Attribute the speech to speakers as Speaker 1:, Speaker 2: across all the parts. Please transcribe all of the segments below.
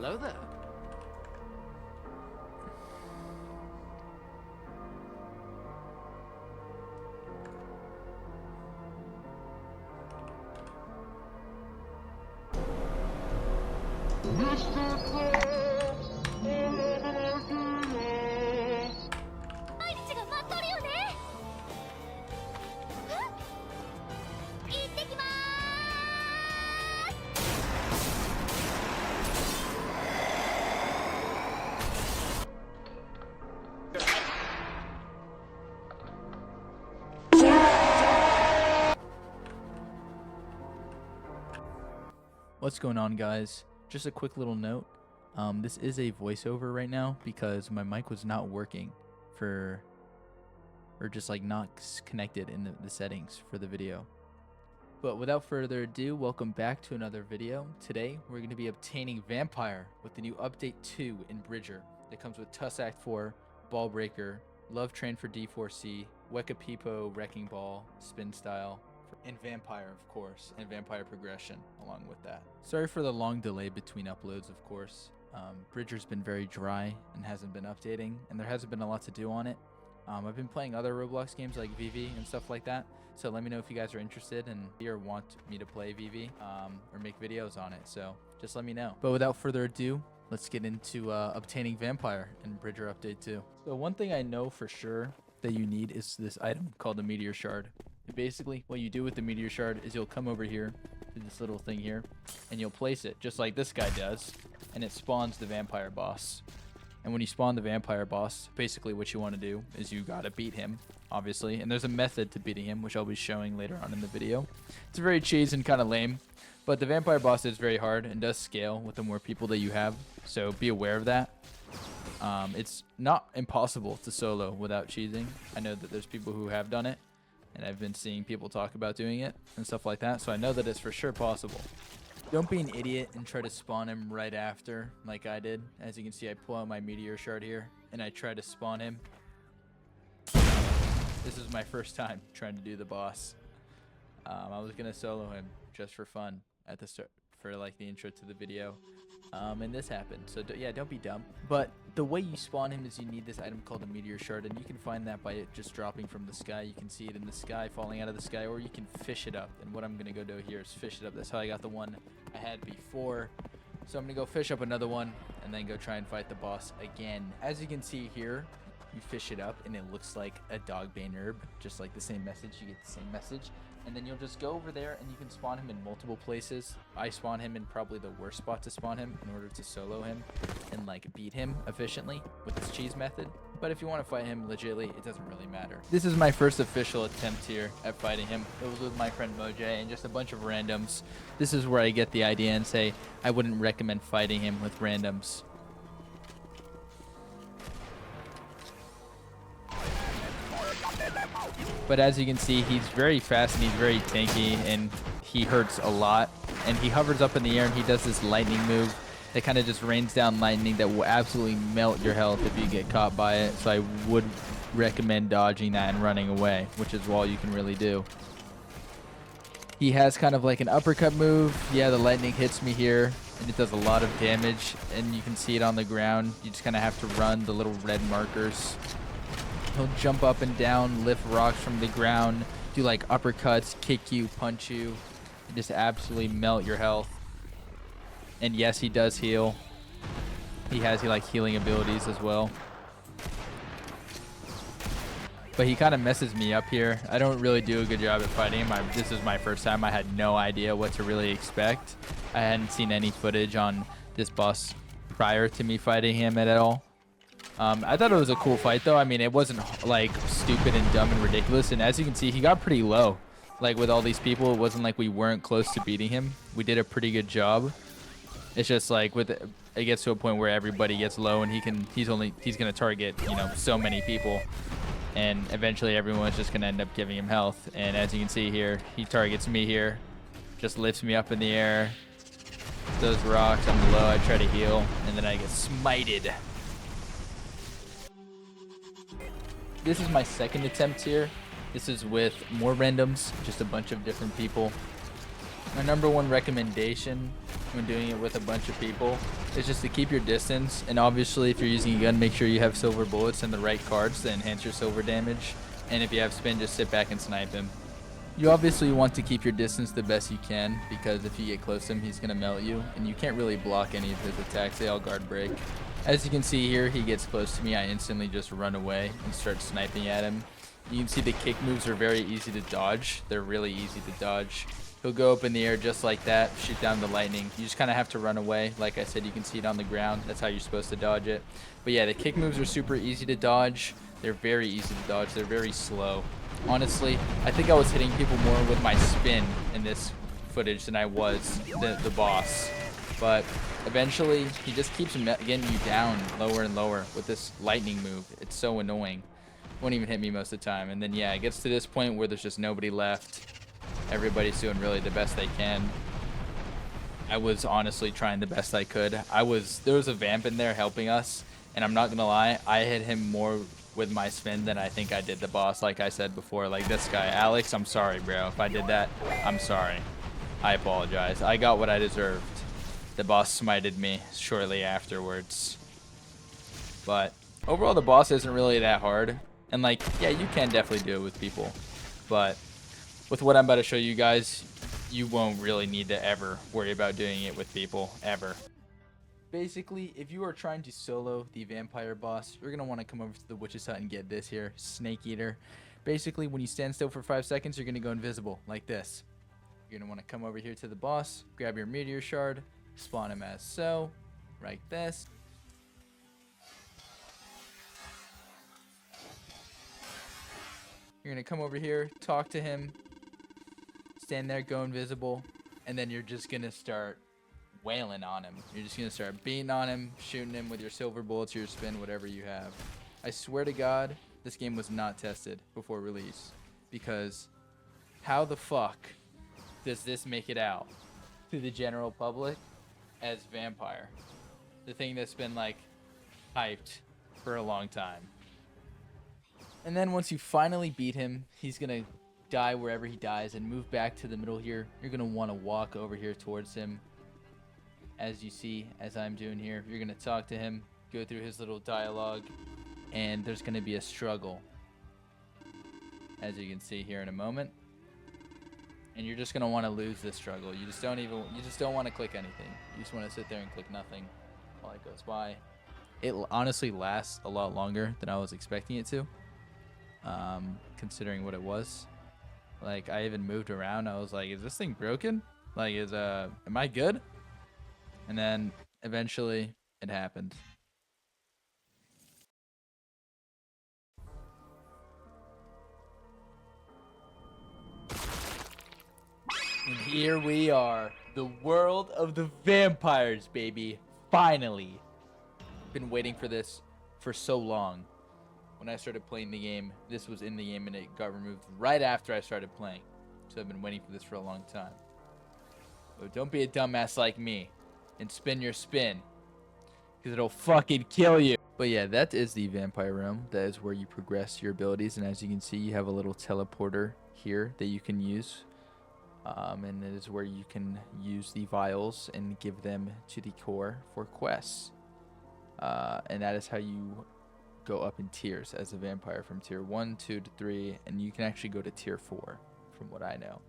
Speaker 1: Hello there.
Speaker 2: What's going on, guys? Just a quick little note. This is a voiceover right now because my mic was not working or just like not connected in the settings for the video. But without further ado, welcome back to another video. Today, we're going to be obtaining Vampire with the new Update 2 in Bridger. It comes with Tuss Act 4, Ball Breaker, Love Train for D4C, Weka Pipo, Wrecking Ball, Spin Style, and Vampire, of course, and Vampire Progression along with that. Sorry for the long delay between uploads, of course. Bridger's been very dry and hasn't been updating, and there hasn't been a lot to do on it. I've been playing other Roblox games like VV and stuff like that, so let me know if you guys are interested and or want me to play VV or make videos on it, so just let me know. But without further ado, let's get into obtaining Vampire in Bridger Update 2. So one thing I know for sure that you need is this item called the Meteor Shard. Basically, what you do with the Meteor Shard is you'll come over here to this little thing here, and you'll place it just like this guy does, and it spawns the Vampire boss. And when you spawn the Vampire boss, basically what you want to do is you gotta beat him, obviously, and there's a method to beating him, which I'll be showing later on in the video. It's very cheesy and kind of lame, but the Vampire boss is very hard and does scale with the more people that you have, so be aware of that. It's not impossible to solo without cheesing. I know that there's people who have done it, and I've been seeing people talk about doing it and stuff like that, so I know that it's for sure possible. Don't be an idiot and try to spawn him right after like I did. As you can see, I pull out my Meteor Shard here and I try to spawn him. This is my first time trying to do the boss. I was gonna solo him just for fun at the start for like the intro to the video. And this happened, so yeah, don't be dumb. But the way you spawn him is you need this item called a Meteor Shard, and you can find that by it just dropping from the sky. You can see it in the sky, falling out of the sky, or you can fish it up. And what I'm gonna go do here is fish it up. That's how I got the one I had before. So I'm gonna go fish up another one and then go try and fight the boss again. As you can see here, you fish it up and it looks like a Dogbane herb, just like the same message. You get the same message. And then you'll just go over there and you can spawn him in multiple places. I spawn him in probably the worst spot to spawn him in order to solo him and like beat him efficiently with this cheese method. But if you want to fight him legitly, it doesn't really matter. This is my first official attempt here at fighting him. It was with my friend Moj and just a bunch of randoms. This is where I get the idea and say I wouldn't recommend fighting him with randoms. But as you can see, he's very fast and he's very tanky and he hurts a lot. And he hovers up in the air and he does this lightning move that kind of just rains down lightning that will absolutely melt your health if you get caught by it. So I would recommend dodging that and running away, which is all you can really do. He has kind of like an uppercut move. Yeah, the lightning hits me here and it does a lot of damage and you can see it on the ground. You just kind of have to run the little red markers. He'll jump up and down, lift rocks from the ground, do like uppercuts, kick you, punch you, and just absolutely melt your health. And yes, he does heal. He has like healing abilities as well. But he kind of messes me up here. I don't really do a good job at fighting him. This is my first time. I had no idea what to really expect. I hadn't seen any footage on this boss prior to me fighting him at all. I thought it was a cool fight though. I mean, it wasn't like stupid and dumb and ridiculous. And as you can see, he got pretty low. Like with all these people, it wasn't like we weren't close to beating him. We did a pretty good job. It's just like it gets to a point where everybody gets low and he's gonna target, you know, so many people. And eventually everyone's just gonna end up giving him health. And as you can see here, he targets me here, just lifts me up in the air. Those rocks, I'm low, I try to heal, and then I get smited. This is my second attempt here. This is with more randoms, just a bunch of different people. My #1 recommendation when doing it with a bunch of people is just to keep your distance. And obviously, if you're using a gun, make sure you have silver bullets and the right cards to enhance your silver damage. And if you have spin, just sit back and snipe him. You obviously want to keep your distance the best you can, because if you get close to him, he's going to melt you. And you can't really block any of his attacks. They all guard break. As you can see here, he gets close to me. I instantly just run away and start sniping at him. You can see the kick moves are very easy to dodge. They're really easy to dodge. He'll go up in the air just like that, shoot down the lightning. You just kind of have to run away. Like I said, you can see it on the ground. That's how you're supposed to dodge it. But yeah, the kick moves are super easy to dodge. They're very easy to dodge. They're very slow. Honestly, I think I was hitting people more with my spin in this footage than I was the boss. But eventually, he just keeps getting you down lower and lower with this lightning move. It's so annoying. Won't even hit me most of the time. And then, yeah, it gets to this point where there's just nobody left. Everybody's doing really the best they can. I was honestly trying the best I could. There was a vamp in there helping us. And I'm not going to lie, I hit him more with my spin than I think I did the boss. Like I said before, like this guy, Alex, I'm sorry, bro. If I did that, I'm sorry. I apologize. I got what I deserved. The boss smited me shortly afterwards. But overall, the boss isn't really that hard. And like, yeah, you can definitely do it with people. But with what I'm about to show you guys, you won't really need to ever worry about doing it with people, ever. Basically, if you are trying to solo the vampire boss, you're going to want to come over to the witch's hut and get this here, Snake Eater. Basically, when you stand still for 5 seconds, you're going to go invisible, like this. You're going to want to come over here to the boss, grab your meteor shard, spawn him as so, like this. You're going to come over here, talk to him, stand there, go invisible, and then you're just going to start wailing on him. You're just going to start beating on him, shooting him with your silver bullets, your spin, whatever you have. I swear to God, this game was not tested before release, because how the fuck does this make it out to the general public as Vampire? The thing that's been like hyped for a long time. And then once you finally beat him, he's going to die wherever he dies and move back to the middle here. You're going to want to walk over here towards him. As you see, as I'm doing here, you're going to talk to him, go through his little dialogue, and there's going to be a struggle, as you can see here in a moment. And you're just going to want to lose this struggle. You just don't want to click anything. You just want to sit there and click nothing while it goes by. It honestly lasts a lot longer than I was expecting it to, considering what it was. Like, I even moved around. I was like, is this thing broken? Like, am I good? And then eventually it happened. And here we are, the world of the vampires, baby. Finally. Been waiting for this for so long. When I started playing the game, this was in the game and it got removed right after I started playing. So I've been waiting for this for a long time. But don't be a dumbass like me and spin your spin, because it'll fucking kill you. But yeah, that is the vampire realm. That is where you progress your abilities. And as you can see, you have a little teleporter here that you can use. And it is where you can use the vials and give them to the core for quests. And that is how you go up in tiers as a vampire, from tier 1, 2 to 3. And you can actually go to tier 4 from what I know.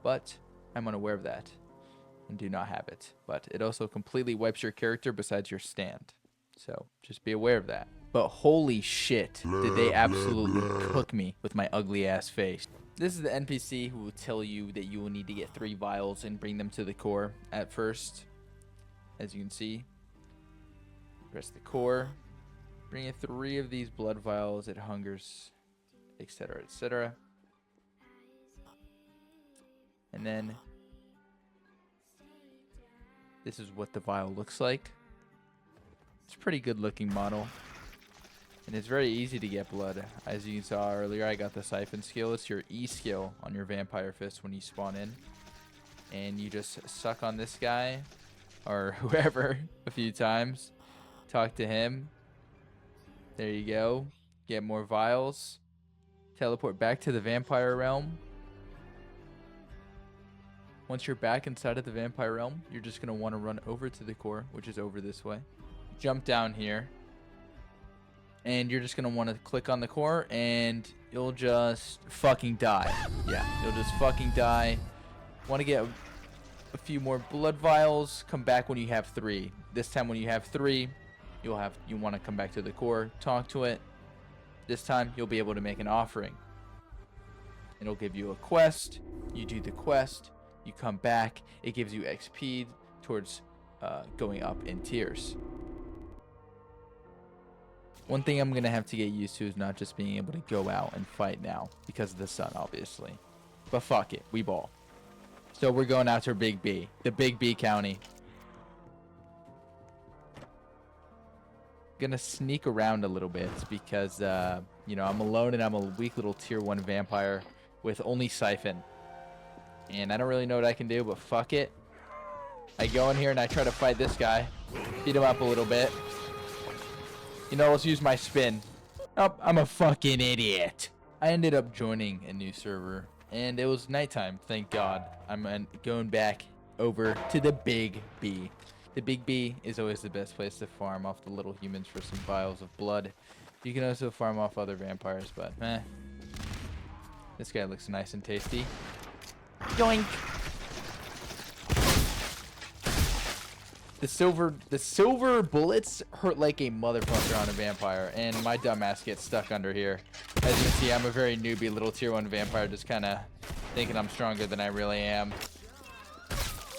Speaker 2: But I'm unaware of that and do not have it. But it also completely wipes your character besides your stand. So just be aware of that. But holy shit, did they absolutely cook me with my ugly ass face. This is the NPC who will tell you that you will need to get 3 vials and bring them to the core at first. As you can see, press the core, bring in 3 of these blood vials, it hungers, etc., etc. And then this is what the vial looks like. It's a pretty good looking model. And it's very easy to get blood. As you saw earlier, I got the siphon skill. It's your E skill on your vampire fist when you spawn in. And you just suck on this guy or whoever a few times. Talk to him. There you go. Get more vials. Teleport back to the vampire realm. Once you're back inside of the vampire realm, you're just going to want to run over to the core, which is over this way. Jump down here. And you're just going to want to click on the core and you'll just fucking die. Yeah, you'll just fucking die. Want to get a few more blood vials. Come back when you have 3. This time when you have 3, you want to come back to the core, talk to it. This time you'll be able to make an offering. It'll give you a quest. You do the quest. You come back. It gives you XP towards going up in tiers. One thing I'm going to have to get used to is not just being able to go out and fight now because of the sun, obviously. But fuck it. We ball. So we're going after Big B. The Big B County. Gonna sneak around a little bit because, you know, I'm alone and I'm a weak little tier 1 vampire with only Siphon. And I don't really know what I can do, but fuck it. I go in here and I try to fight this guy. Beat him up a little bit. You know, let's use my spin. Oh, I'm a fucking idiot. I ended up joining a new server. And it was nighttime, thank God. I'm going back over to the Big B. The Big B is always the best place to farm off the little humans for some vials of blood. You can also farm off other vampires, but this guy looks nice and tasty. Yoink! The silver bullets hurt like a motherfucker on a vampire, and my dumbass gets stuck under here. As you can see, I'm a very newbie little tier 1 vampire, just kind of thinking I'm stronger than I really am.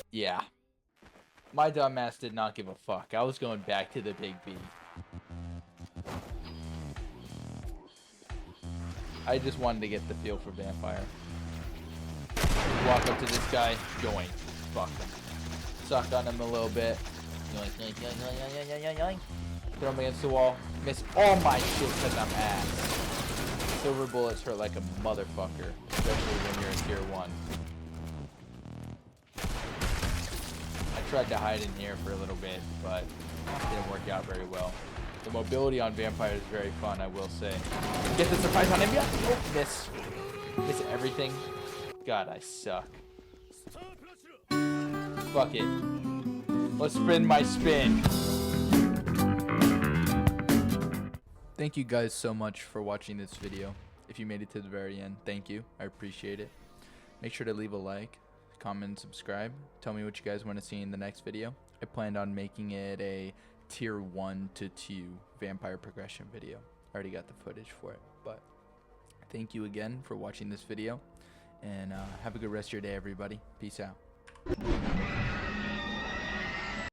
Speaker 2: Yeah. My dumbass did not give a fuck. I was going back to the Big B. I just wanted to get the feel for vampire. Walk up to this guy, join. Fuck him. Suck on him a little bit. Yoink, yoink, yoink, yoink, yoink, yoink, yoink. Throw him against the wall. Miss all my shit because I'm ass. Silver bullets hurt like a motherfucker, especially when you're in tier 1. I tried to hide in here for a little bit, but it didn't work out very well. The mobility on vampire is very fun, I will say. Get the surprise on him. Yeah. Oh, miss. Miss everything. God, I suck. Fuck it. Let's spin my spin. Thank you guys so much for watching this video. If you made it to the very end, thank you. I appreciate it. Make sure to leave a like, comment, and subscribe. Tell me what you guys want to see in the next video. I planned on making it a tier 1 to 2 vampire progression video. I already got the footage for it, but thank you again for watching this video, and have a good rest of your day, everybody. Peace out.